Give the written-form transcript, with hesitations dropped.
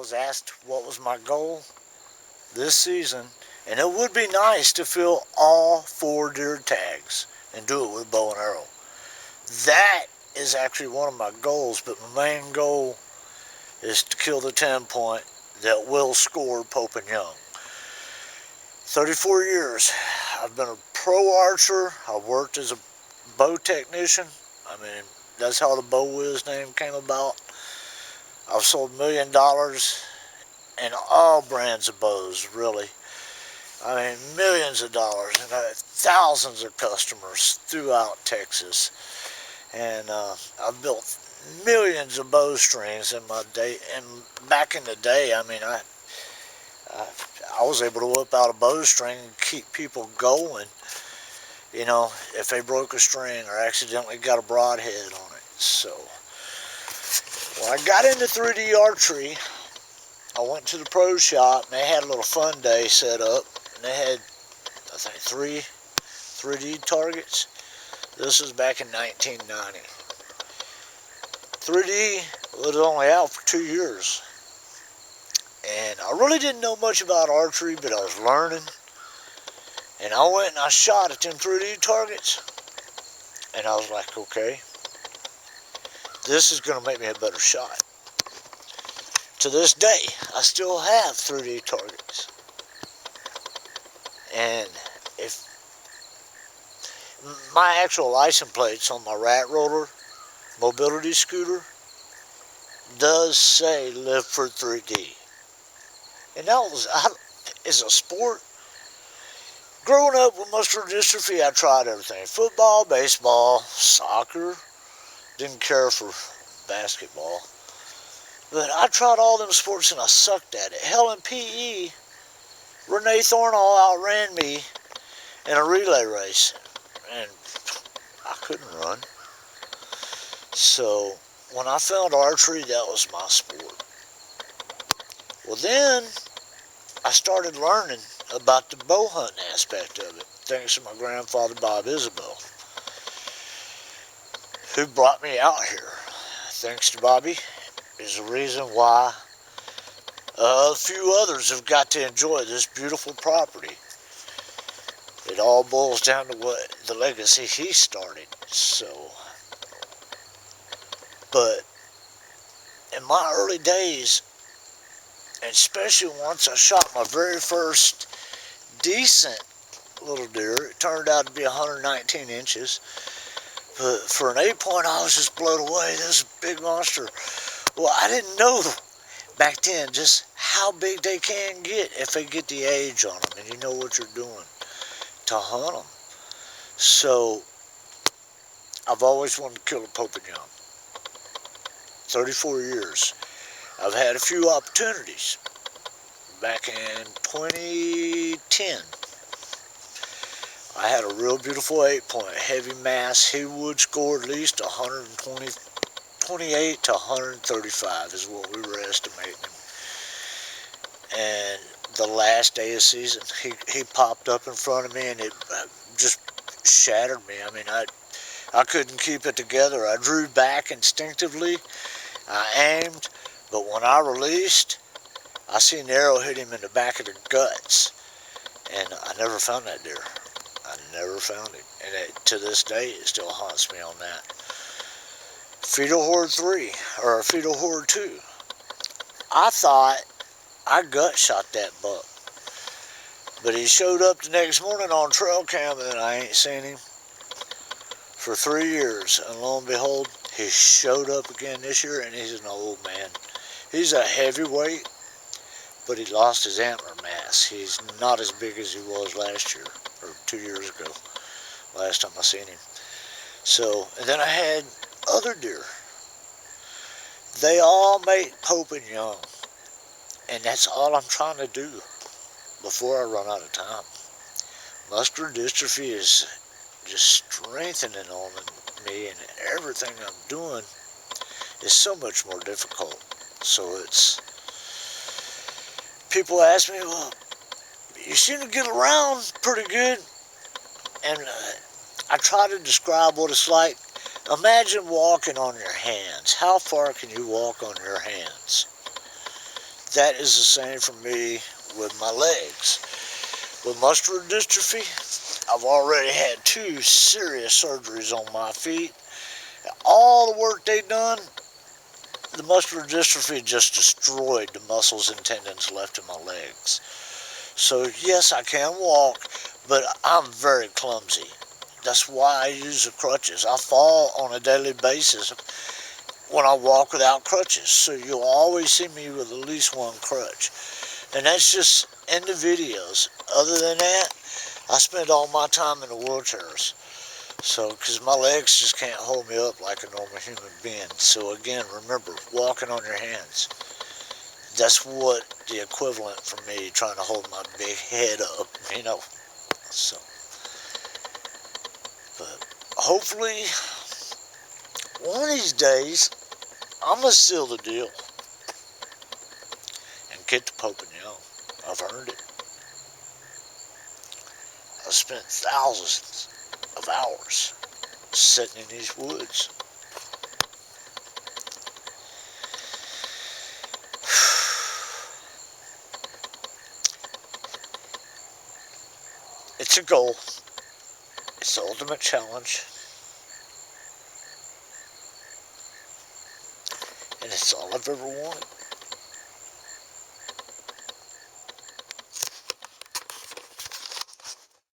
was asked what was my goal this season, and it would be nice to fill all 4 deer tags and do it with bow and arrow. That is actually one of my goals, but my main goal is to kill the 10-point that will score Pope and Young. 34 years. I've been a pro archer. I worked as a bow technician. I mean, that's how the Bow Whiz name came about. I've sold $1 million in all brands of bows, really. I mean, millions of dollars, and thousands of customers throughout Texas. And I've built millions of bowstrings in my day. And back in the day, I mean, I was able to whip out a bowstring and keep people going, you know, if they broke a string or accidentally got a broadhead on it. So when I got into 3D archery, I went to the pro shop and they had a little fun day set up, and they had, I think, 3 3D targets. This was back in 1990. 3D was only out for 2 years. And I really didn't know much about archery, but I was learning. And I went and I shot at them 3D targets. And I was like, okay, this is going to make me a better shot. To this day, I still have 3D targets. And if my actual license plates on my rat roller mobility scooter does say live for 3D. And that was, as a sport, growing up with muscular dystrophy, I tried everything. Football, baseball, soccer, didn't care for basketball. But I tried all them sports and I sucked at it. Hell, in PE, Renee Thornall outran me in a relay race. And I couldn't run. So when I found archery, that was my sport. Well, then I started learning about the bow hunting aspect of it, thanks to my grandfather, Bob Isabel, who brought me out here. Thanks to Bobby is the reason why a few others have got to enjoy this beautiful property. It all boils down to what the legacy he started. So, but in my early days, and especially once I shot my very first decent little deer, it turned out to be 119 inches. But for an 8-point, I was just blown away. This big monster. Well, I didn't know back then just how big they can get if they get the age on them and you know what you're doing to hunt them. So I've always wanted to kill a Pope and Young. 34 years. I've had a few opportunities. Back in 2010, I had a real beautiful 8-point, heavy mass. He would score at least 128 to 135 is what we were estimating him. And the last day of season, he popped up in front of me and it just shattered me. I mean, I couldn't keep it together. I drew back instinctively. I aimed. But when I released, I seen the arrow hit him in the back of the guts. And I never found that deer. I never found it. And to this day, it still haunts me on that. Fetal Horde 3, or Fetal Horde 2. I thought I gut shot that buck. But he showed up the next morning on trail cam and I ain't seen him for 3 years. And lo and behold, he showed up again this year and he's an old man. He's a heavyweight, but he lost his antler mass. He's not as big as he was last year, or 2 years ago, last time I seen him. So, and then I had other deer. They all mate Pope and Young. And that's all I'm trying to do before I run out of time. Muscular dystrophy is just strengthening on me, and everything I'm doing is so much more difficult. So it's, people ask me, well, you seem to get around pretty good. And I try to describe what it's like. Imagine walking on your hands. How far can you walk on your hands? that is the same for me with my legs. With muscular dystrophy, I've already had 2 serious surgeries on my feet. All the work they done, the muscular dystrophy just destroyed the muscles and tendons left in my legs. So yes, I can walk, but I'm very clumsy. That's why I use the crutches. I fall on a daily basis when I walk without crutches. So you'll always see me with at least one crutch. And that's just in the videos. Other than that, I spend all my time in the wheelchairs. So, because my legs just can't hold me up like a normal human being. So again, remember, walking on your hands. That's what the equivalent for me, trying to hold my big head up, you know. So, but hopefully, one of these days, I'm going to seal the deal and get the Pope and Young. I've earned it. I've spent thousands of hours sitting in these woods. It's a goal. It's the ultimate challenge. And it's all I've ever wanted.